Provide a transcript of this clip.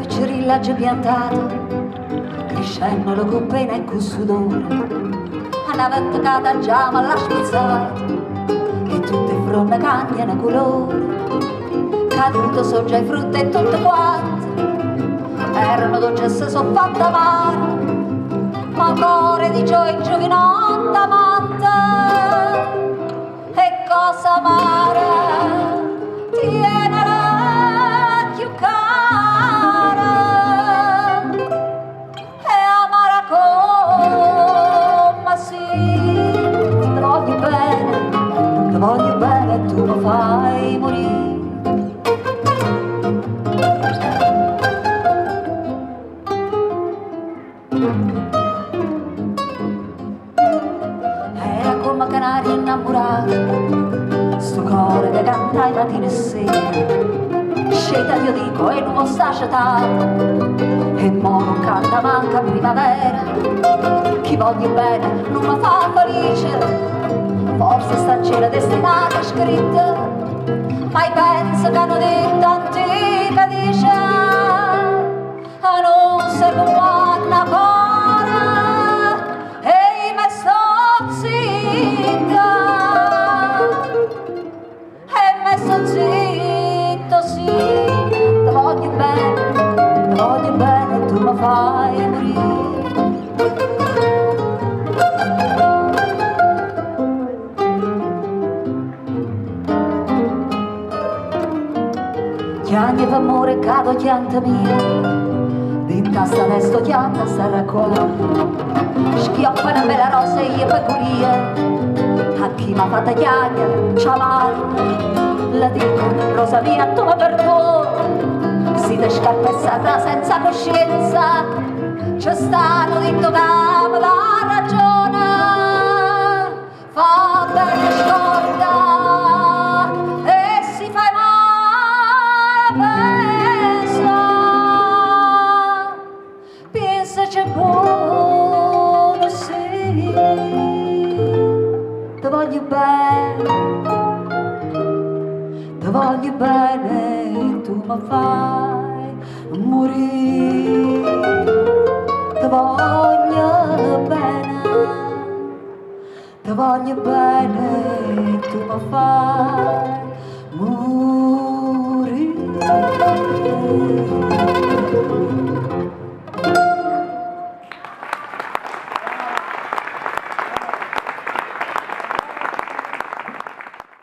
cirillegge piantato, crescendo le coppene e con sudore, una ventacata già ma l'ha spizzato, e tutte fronte cambiano colore, caduto so già i frutti e tutte quante, erano dolci e si sono fatte amare, ma cuore di gioia giovinotta amante, e cosa amare, tienela più cara, e amara come sì, ti voglio bene e tu mi fai morire. Era come canario innamorato, sto cuore che canta i matini e sera, scelta io dico e non sta accettato, e mo non canta manca primavera, chi voglio bene non mi fa felice, forse sta in cielo destinata scritta, ma penso che hanno detto antica dice, non si può una cosa, e me sto zitta, e me sto zitto, sì, ti voglio bene, e tu mi fai morire. Chiagni d'amore cado chianta mia, dinta sta resto chianta sarà qua, schioppa una bella rosa e io peculia, a chi m'ha fatta chiagna, ciao la dico, rosa mia tu mi perdoni, si te scarpessata senza coscienza, c'è stato detto che mi dà ragione, fa bene scorda, e si fa pensaci buono, sì, ti voglio bene, tu mi fai morire, ti voglio bene, tu mi fai